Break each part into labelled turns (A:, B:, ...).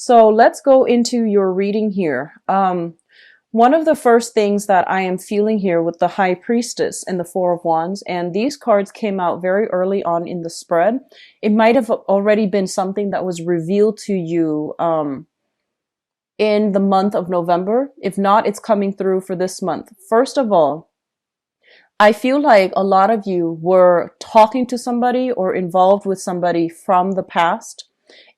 A: So let's go into your reading here. One of the first things that I am feeling here with the High Priestess and the Four of Wands, and these cards came out very early on in the spread. It might have already been something that was revealed to you in the month of November. If not, it's coming through for this month. First of all, I feel like a lot of you were talking to somebody or involved with somebody from the past.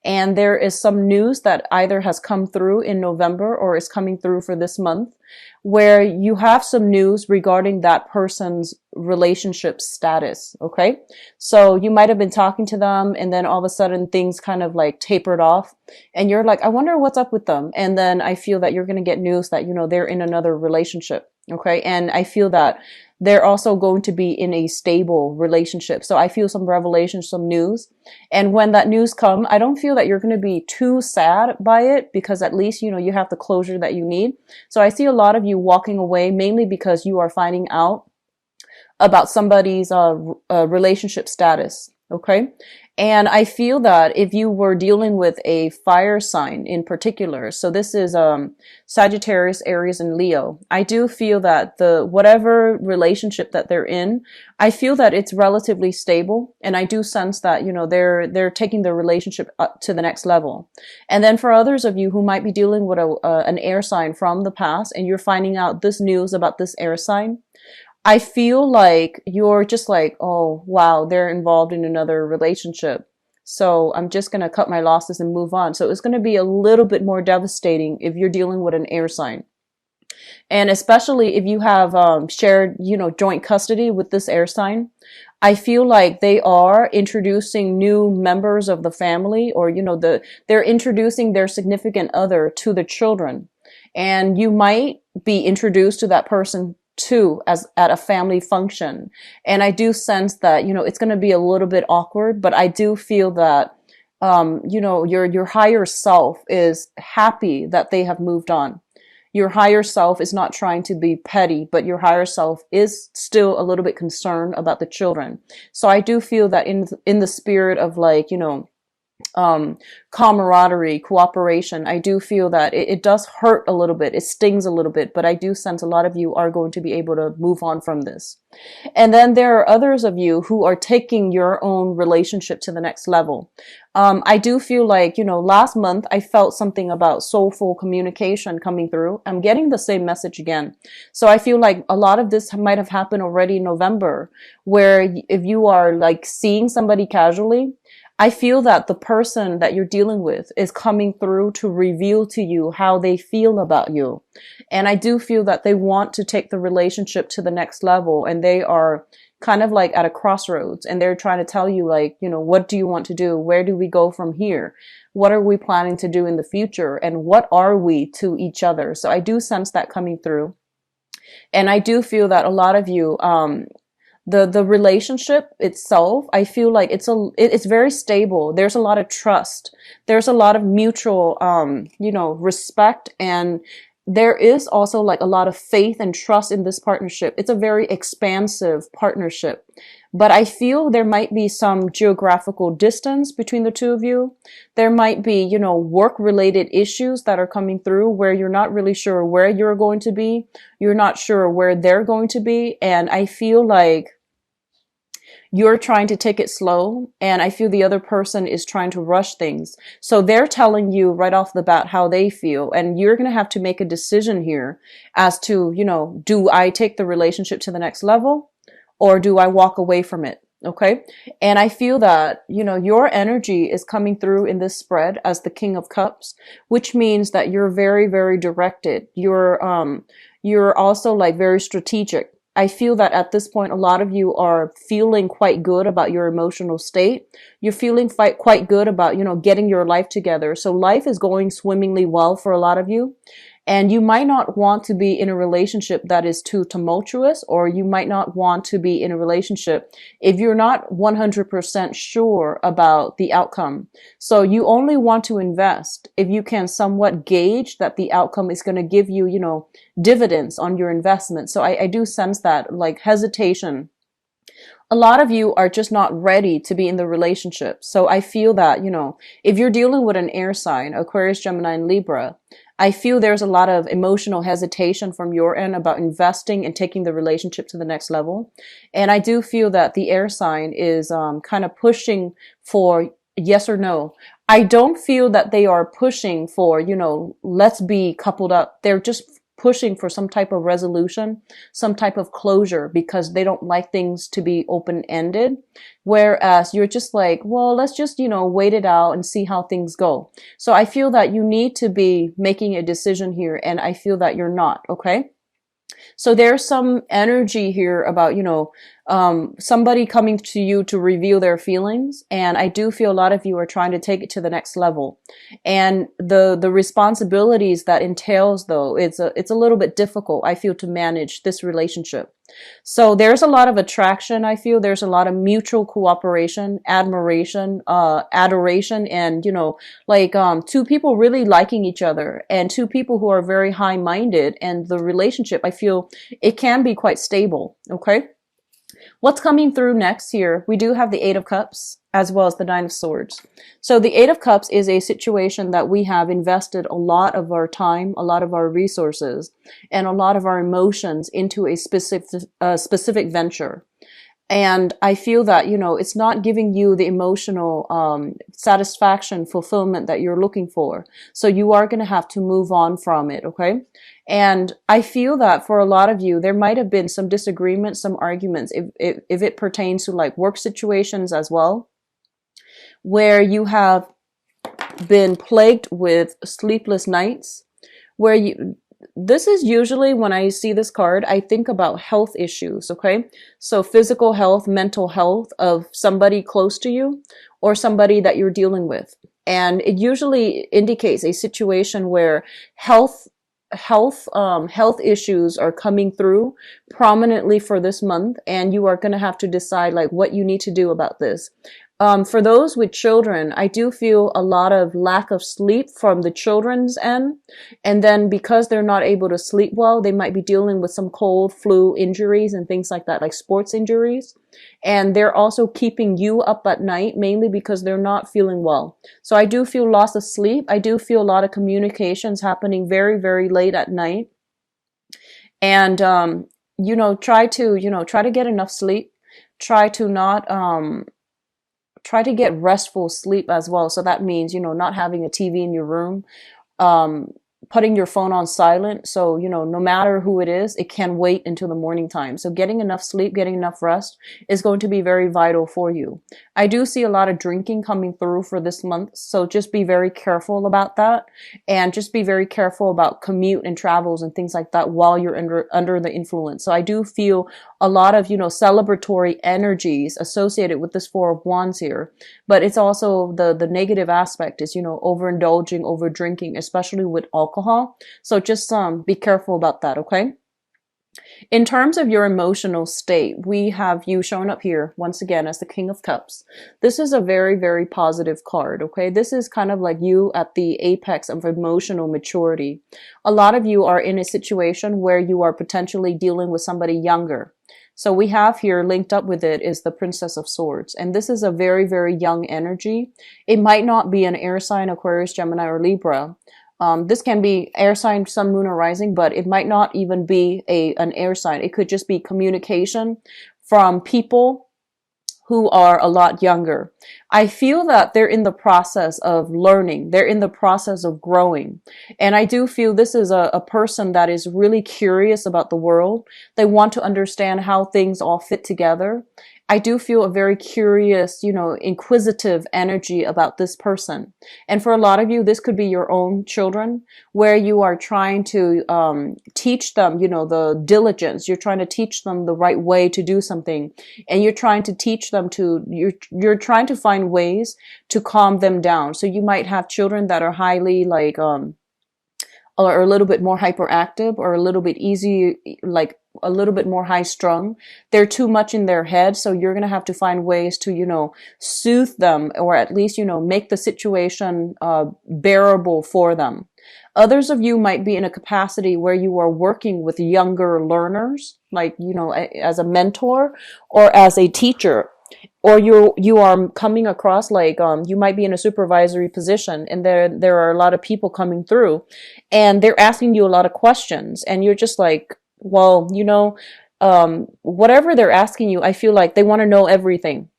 A: And there is some news that either has come through in November or is coming through for this month, where you have some news regarding that person's relationship status. Okay. So you might have been talking to them and then all of a sudden things kind of like tapered off and you're like, I wonder what's up with them. And then I feel that you're going to get news that, they're in another relationship. Okay. And I feel that they're also going to be in a stable relationship. So I feel some revelation, some news. And when that news comes, I don't feel that you're going to be too sad by it because at least, you have the closure that you need. So I see a lot of you walking away mainly because you are finding out about somebody's relationship status. Okay. And I feel that if you were dealing with a fire sign in particular, so this is Sagittarius, Aries, and Leo, I do feel that whatever relationship that they're in, I feel that it's relatively stable. And I do sense that, they're taking their relationship up to the next level. And then for others of you who might be dealing with an air sign from the past and you're finding out this news about this air sign, I feel like you're just like, oh, wow, they're involved in another relationship. So I'm just going to cut my losses and move on. So it's going to be a little bit more devastating if you're dealing with an air sign. And especially if you have shared, joint custody with this air sign, I feel like they are introducing new members of the family or, they're introducing their significant other to the children. And you might be introduced to that person too as at a family function. And I do sense that, it's going to be a little bit awkward, but I do feel that, your higher self is happy that they have moved on. Your higher self is not trying to be petty, but your higher self is still a little bit concerned about the children. So I do feel that in the spirit of like, camaraderie, cooperation, I do feel that it does hurt a little bit. It stings a little bit, but I do sense a lot of you are going to be able to move on from this. And then there are others of you who are taking your own relationship to the next level. I do feel like, last month I felt something about soulful communication coming through. I'm getting the same message again. So I feel like a lot of this might have happened already in November, where if you are like seeing somebody casually, I feel that the person that you're dealing with is coming through to reveal to you how they feel about you. And I do feel that they want to take the relationship to the next level and they are kind of like at a crossroads and they're trying to tell you like, what do you want to do? Where do we go from here? What are we planning to do in the future? And what are we to each other? So I do sense that coming through. And I do feel that a lot of you, the relationship itself, I feel like it's very stable. There's a lot of trust. There's a lot of mutual, respect. And there is also like a lot of faith and trust in this partnership. It's a very expansive partnership, but I feel there might be some geographical distance between the two of you. There might be, work related issues that are coming through where you're not really sure where you're going to be. You're not sure where they're going to be. And I feel like you're trying to take it slow and I feel the other person is trying to rush things. So they're telling you right off the bat how they feel and you're going to have to make a decision here as to, do I take the relationship to the next level or do I walk away from it? Okay. And I feel that, your energy is coming through in this spread as the King of Cups, which means that you're very, very directed. You're also like very strategic. I feel that at this point, a lot of you are feeling quite good about your emotional state. You're feeling quite good about, getting your life together. So life is going swimmingly well for a lot of you. And you might not want to be in a relationship that is too tumultuous, or you might not want to be in a relationship if you're not 100% sure about the outcome. So you only want to invest if you can somewhat gauge that the outcome is going to give you, dividends on your investment. So I do sense that like hesitation a lot of you are just not ready to be in the relationship. So I feel that, if you're dealing with an air sign, Aquarius, Gemini, and Libra, I feel there's a lot of emotional hesitation from your end about investing and taking the relationship to the next level. And I do feel that the air sign is kind of pushing for yes or no. I don't feel that they are pushing for, let's be coupled up. They're just pushing for some type of resolution, some type of closure, because they don't like things to be open-ended. Whereas you're just like, well, let's just, wait it out and see how things go. So I feel that you need to be making a decision here, and I feel that you're not, okay? So there's some energy here about, somebody coming to you to reveal their feelings. And I do feel a lot of you are trying to take it to the next level. And the responsibilities that entails, though, it's a little bit difficult, I feel, to manage this relationship. So there's a lot of attraction. I feel there's a lot of mutual cooperation, admiration, adoration, and, two people really liking each other, and two people who are very high-minded, and the relationship, I feel it can be quite stable. Okay. What's coming through next here? We do have the Eight of Cups as well as the Nine of Swords. So the Eight of Cups is a situation that we have invested a lot of our time, a lot of our resources, and a lot of our emotions into a specific venture. And I feel that, it's not giving you the emotional satisfaction, fulfillment that you're looking for. So you are going to have to move on from it, okay? And I feel that for a lot of you, there might have been some disagreements, some arguments, if it pertains to like work situations as well, where you have been plagued with sleepless nights, where this is usually when I see this card, I think about health issues, okay? So physical health, mental health of somebody close to you or somebody that you're dealing with. And it usually indicates a situation where health issues are coming through prominently for this month, and you are going to have to decide like what you need to do about this. For those with children, I do feel a lot of lack of sleep from the children's end. And then because they're not able to sleep well, they might be dealing with some cold, flu injuries and things like that, like sports injuries. And they're also keeping you up at night, mainly because they're not feeling well. So I do feel loss of sleep. I do feel a lot of communications happening very, very late at night. And, try to get enough sleep. Try to get restful sleep as well. So that means, not having a TV in your room, putting your phone on silent. So, no matter who it is, it can wait until the morning time. So getting enough sleep, getting enough rest is going to be very vital for you. I do see a lot of drinking coming through for this month. So just be very careful about that, and just be very careful about commute and travels and things like that while you're under the influence. So I do feel a lot of, celebratory energies associated with this Four of Wands here. But it's also the negative aspect is, overindulging, over drinking, especially with alcohol. So just be careful about that, okay? In terms of your emotional state, we have you showing up here once again as the King of Cups. This is a very, very positive card, okay? This is kind of like you at the apex of emotional maturity. A lot of you are in a situation where you are potentially dealing with somebody younger. So we have here linked up with it is the Princess of Swords. And this is a very, very young energy. It might not be an air sign, Aquarius, Gemini, or Libra. This can be air sign, sun, moon, or rising, but it might not even be an air sign. It could just be communication from people who are a lot younger. I feel that they're in the process of learning. They're in the process of growing. And I do feel this is a person that is really curious about the world. They want to understand how things all fit together. I do feel a very curious, inquisitive energy about this person. And for a lot of you, this could be your own children, where you are trying to teach them, the diligence. You're trying to teach them the right way to do something. And you're trying to teach them you're trying to find ways to calm them down. So you might have children that are highly or a little bit more hyperactive, or a little bit easy, like a little bit more high strung. They're too much in their head. So you're going to have to find ways to, soothe them, or at least, make the situation, bearable for them. Others of you might be in a capacity where you are working with younger learners, like, as a mentor or as a teacher, or you are coming across like, you might be in a supervisory position, and there are a lot of people coming through, and they're asking you a lot of questions, and you're just like, well, whatever they're asking you, I feel like they want to know everything,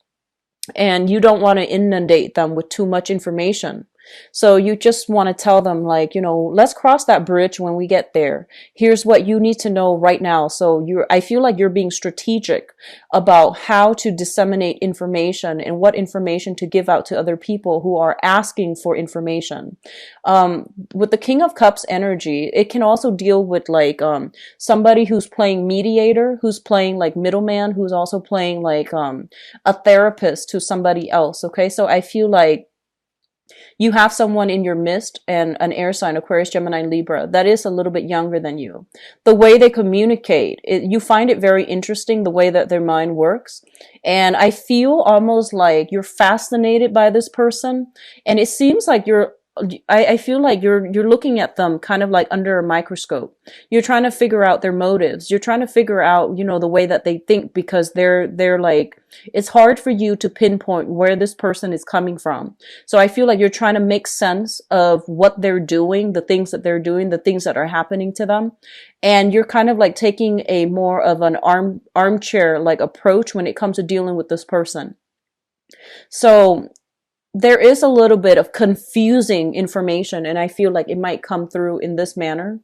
A: and you don't want to inundate them with too much information. So you just want to tell them, like, let's cross that bridge when we get there. Here's what you need to know right now. So I feel like you're being strategic about how to disseminate information and what information to give out to other people who are asking for information. With the King of Cups energy, it can also deal with like, somebody who's playing mediator, who's playing like middleman, who's also playing like, a therapist to somebody else. Okay. So I feel like you have someone in your midst, and an air sign, Aquarius, Gemini, Libra, that is a little bit younger than you. The way they communicate, you find it very interesting, the way that their mind works. And I feel almost like you're fascinated by this person. And it seems like I feel like you're looking at them kind of like under a microscope. You're trying to figure out their motives. You're trying to figure out, the way that they think, because they're like, it's hard for you to pinpoint where this person is coming from. So I feel like you're trying to make sense of what they're doing, the things that they're doing, the things that are happening to them. And you're kind of like taking a more of an armchair like approach when it comes to dealing with this person. So there is a little bit of confusing information, and I feel like it might come through in this manner.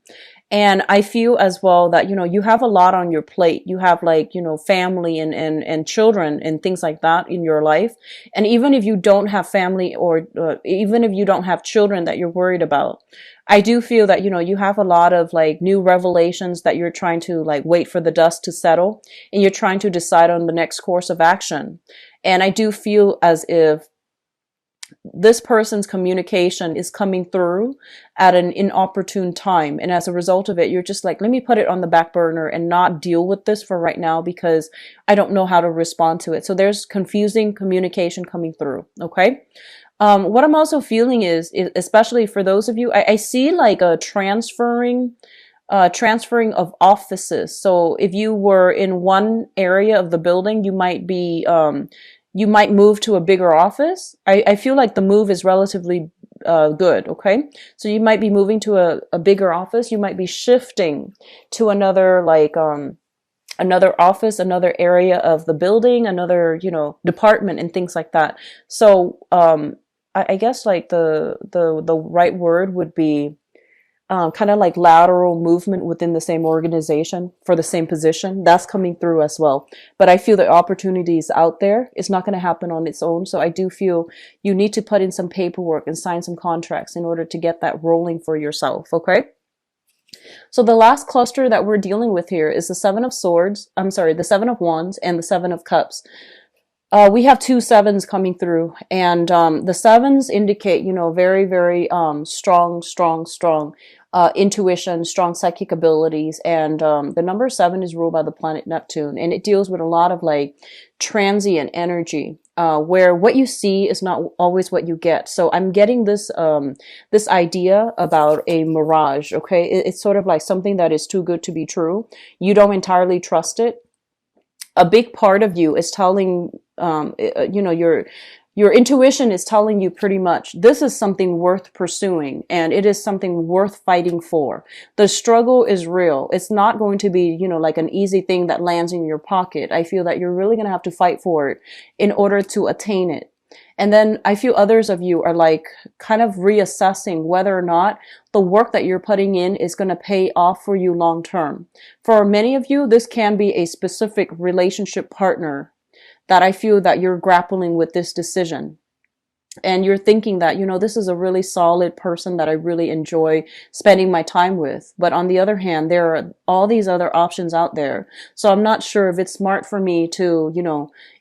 A: And I feel as well that, you have a lot on your plate. You have like, family and children and things like that in your life. And even if you don't have family, or even if you don't have children that you're worried about, I do feel that, you have a lot of like new revelations that you're trying to like wait for the dust to settle, and you're trying to decide on the next course of action. And I do feel as if this person's communication is coming through at an inopportune time. And as a result of it, you're just like, let me put it on the back burner and not deal with this for right now, because I don't know how to respond to it. So there's confusing communication coming through. Okay. What I'm also feeling is especially for those of you, I see like a transferring of offices. So if you were in one area of the building, you might move to a bigger office. I feel like the move is relatively good. Okay. So you might be moving to a bigger office. You might be shifting to another, like, another office, another area of the building, another, department and things like that. So, I guess like the right word would be, kind of like lateral movement within the same organization for the same position. That's coming through as well. But I feel the opportunity is out there. It's not going to happen on its own. So I do feel you need to put in some paperwork and sign some contracts in order to get that rolling for yourself. Okay. So the last cluster that we're dealing with here is the Seven of Swords. I'm sorry, the Seven of Wands and the Seven of Cups. We have two sevens coming through, and the sevens indicate, very, very strong intuition, strong psychic abilities, and the number 7 is ruled by the planet Neptune, and it deals with a lot of like transient energy, where what you see is not always what you get. So I'm getting this this idea about a mirage. Okay, it's sort of like something that is too good to be true. You don't entirely trust it. A big part of you is telling, your intuition is telling you pretty much this is something worth pursuing, and it is something worth fighting for. The struggle is real. It's not going to be, like an easy thing that lands in your pocket. I feel that you're really going to have to fight for it in order to attain it. And then I feel others of you are like kind of reassessing whether or not the work that you're putting in is going to pay off for you long term. For many of you, this can be a specific relationship partner that I feel that you're grappling with this decision. And you're thinking that, this is a really solid person that I really enjoy spending my time with. But on the other hand, there are all these other options out there. So I'm not sure if it's smart for me to,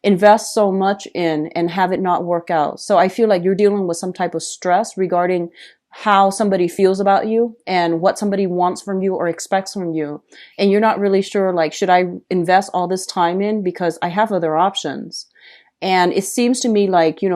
A: invest so much in and have it not work out. So I feel like you're dealing with some type of stress regarding how somebody feels about you and what somebody wants from you or expects from you. And you're not really sure, like, should I invest all this time in because I have other options? And it seems to me like, you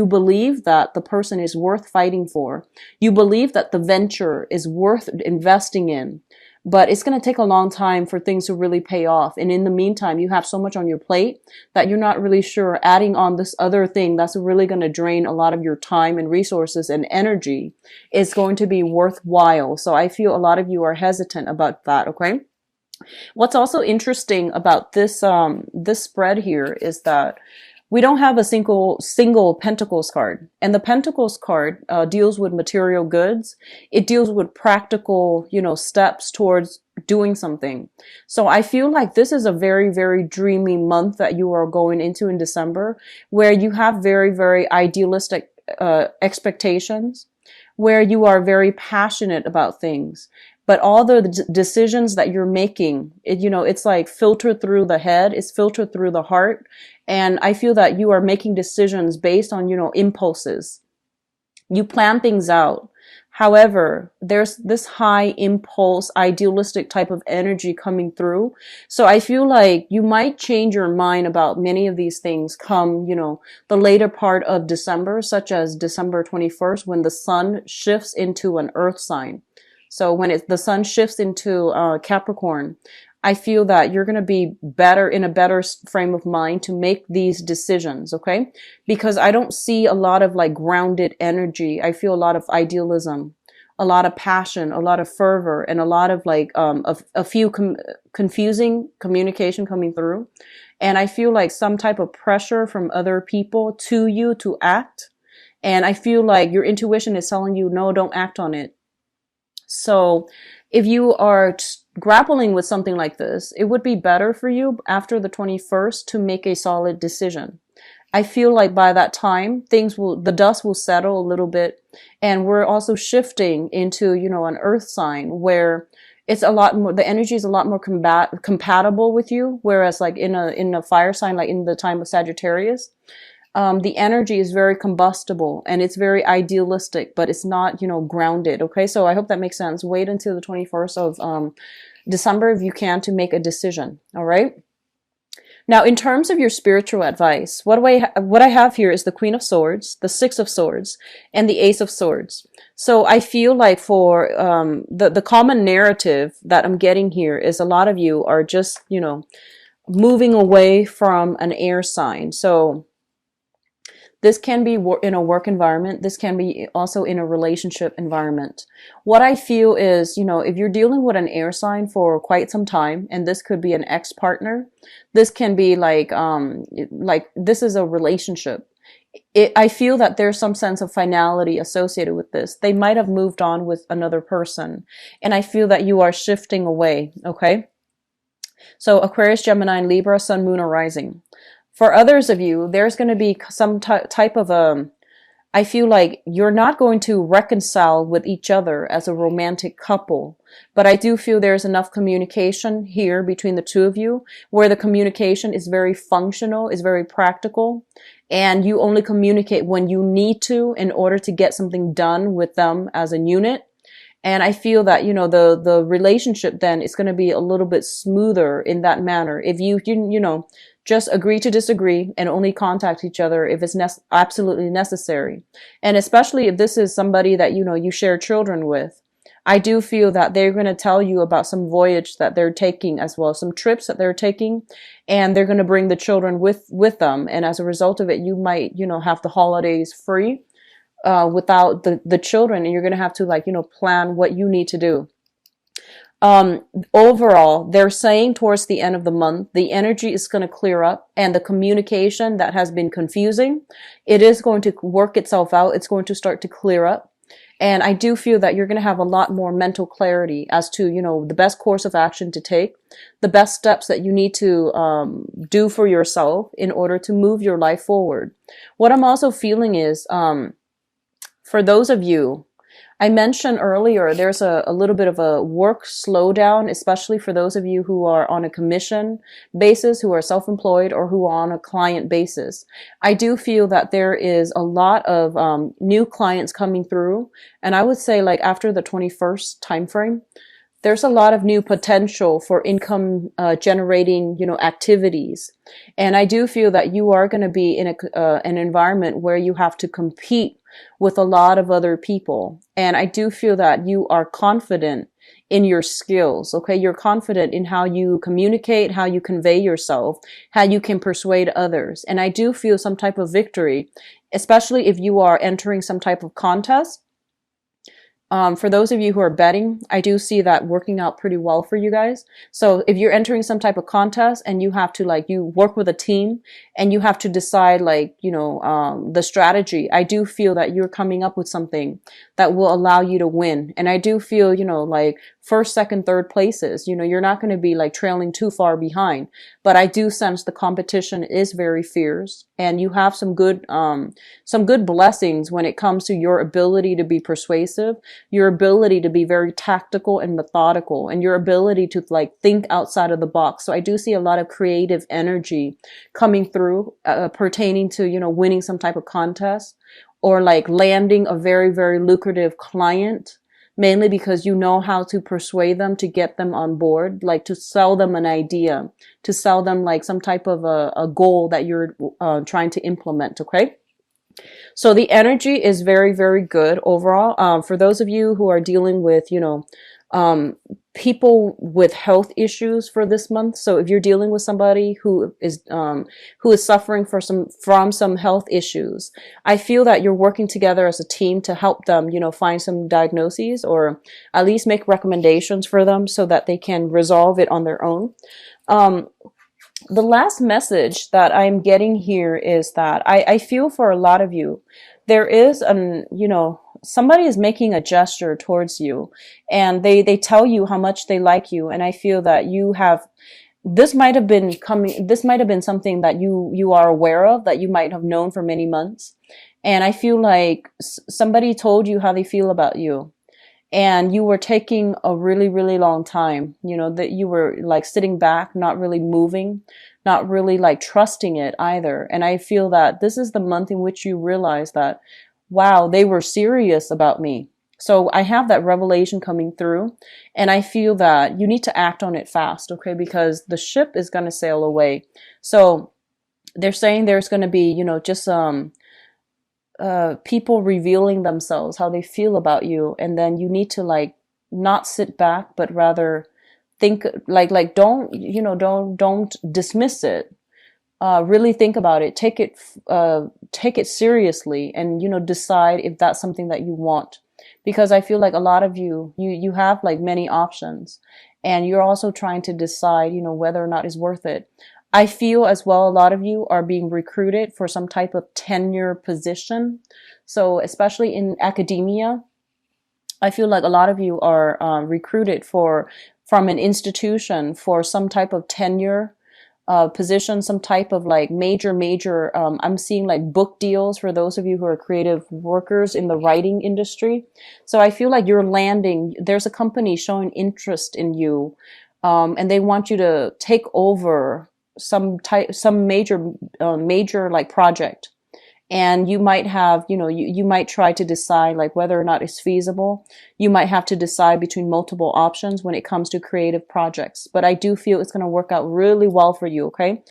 A: believe that the person is worth fighting for. You believe that the venture is worth investing in, but it's going to take a long time for things to really pay off. And in the meantime, you have so much on your plate that you're not really sure adding on this other thing that's really going to drain a lot of your time and resources and energy is going to be worthwhile. So I feel a lot of you are hesitant about that. Okay. What's also interesting about this spread here is that we don't have a single Pentacles card, and the Pentacles card deals with material goods. It deals with practical, steps towards doing something. So I feel like this is a very, very dreamy month that you are going into in December, where you have very, very idealistic expectations, where you are very passionate about things. But all the decisions that you're making, it's like filtered through the head, it's filtered through the heart. And I feel that you are making decisions based on, impulses. You plan things out. However, there's this high impulse, idealistic type of energy coming through. So I feel like you might change your mind about many of these things come, the later part of December, such as December 21st, when the sun shifts into an earth sign. So when the sun shifts into Capricorn, I feel that you're going to be in a better frame of mind to make these decisions, okay? Because I don't see a lot of like grounded energy. I feel a lot of idealism, a lot of passion, a lot of fervor, and a lot of like a few confusing communication coming through. And I feel like some type of pressure from other people to you to act. And I feel like your intuition is telling you, no, don't act on it. So if you are grappling with something like this, it would be better for you after the 21st to make a solid decision. I feel like by that time, the dust will settle a little bit. And we're also shifting into, an earth sign where it's a lot more, the energy is a lot more compatible with you. Whereas like in a fire sign, like in the time of Sagittarius, the energy is very combustible and it's very idealistic, but it's not, grounded. Okay. So I hope that makes sense. Wait until the 21st of, December, if you can, to make a decision. All right. Now, in terms of your spiritual advice, what I have here is the Queen of Swords, the Six of Swords, and the Ace of Swords. So I feel like for, the common narrative that I'm getting here is a lot of you are just, moving away from an air sign. So this can be in a work environment. This can be also in a relationship environment. What I feel is, if you're dealing with an air sign for quite some time, and this could be an ex-partner, this can be like this is a relationship. I feel that there's some sense of finality associated with this. They might have moved on with another person. And I feel that you are shifting away. Okay. So Aquarius, Gemini, and Libra, Sun, Moon, or Rising. For others of you, there's going to be some type of I feel like you're not going to reconcile with each other as a romantic couple, but I do feel there's enough communication here between the two of you where the communication is very functional, is very practical, and you only communicate when you need to in order to get something done with them as a unit. And I feel that, the relationship then is going to be a little bit smoother in that manner. If you just agree to disagree and only contact each other if it's absolutely necessary. And especially if this is somebody that, you share children with, I do feel that they're going to tell you about some voyage that they're taking as well, some trips that they're taking, and they're going to bring the children with them. And as a result of it, you might, have the holidays free, without the children, and you're going to have to plan what you need to do. Overall, they're saying towards the end of the month, the energy is going to clear up and the communication that has been confusing, it is going to work itself out. It's going to start to clear up. And I do feel that you're going to have a lot more mental clarity as to, the best course of action to take, the best steps that you need to, do for yourself in order to move your life forward. What I'm also feeling is, for those of you, I mentioned earlier, there's a little bit of a work slowdown, especially for those of you who are on a commission basis, who are self-employed, or who are on a client basis. I do feel that there is a lot of new clients coming through. And I would say like after the 21st timeframe, there's a lot of new potential for income generating, activities. And I do feel that you are going to be in an environment where you have to compete with a lot of other people. And I do feel that you are confident in your skills. Okay. You're confident in how you communicate, how you convey yourself, how you can persuade others. And I do feel some type of victory, especially if you are entering some type of contest. For those of you who are betting, I do see that working out pretty well for you guys. So if you're entering some type of contest and you have to you work with a team and you have to decide the strategy, I do feel that you're coming up with something that will allow you to win. And I do feel, first, second, third places, you're not going to be trailing too far behind, but I do sense the competition is very fierce and you have some good blessings when it comes to your ability to be persuasive, your ability to be very tactical and methodical, and your ability to think outside of the box. So I do see a lot of creative energy coming through pertaining to, winning some type of contest or landing a very, very lucrative client, mainly because you know how to persuade them to get them on board, to sell them an idea, to sell them some type of a goal that you're trying to implement. Okay. So the energy is very, very good overall. For those of you who are dealing with, people with health issues for this month. So if you're dealing with somebody who is suffering from some health issues, I feel that you're working together as a team to help them, find some diagnoses or at least make recommendations for them so that they can resolve it on their own. The last message that I'm getting here is that I feel for a lot of you, there is somebody is making a gesture towards you and they tell you how much they like you. And I feel that this might have been something that you are aware of, that you might have known for many months. And I feel like somebody told you how they feel about you. And you were taking a really, really long time, that you were sitting back, not really moving, not really trusting it either. And I feel that this is the month in which you realize that, wow, they were serious about me. So I have that revelation coming through and I feel that you need to act on it fast. Okay. Because the ship is going to sail away. So they're saying there's going to be, just, people revealing themselves, how they feel about you. And then you need to not sit back, but rather think don't dismiss it. Really think about it, take it seriously and, decide if that's something that you want. Because I feel like a lot of you have many options and you're also trying to decide, whether or not it's worth it. I feel as well, a lot of you are being recruited for some type of tenure position. So especially in academia, I feel like a lot of you are recruited from an institution for some type of tenure position, some type of major, I'm seeing book deals for those of you who are creative workers in the writing industry. So I feel like you're landing, there's a company showing interest in you, and they want you to take over some major project. And you might have, you might try to decide whether or not it's feasible. You might have to decide between multiple options when it comes to creative projects. But I do feel it's going to work out really well for you, okay?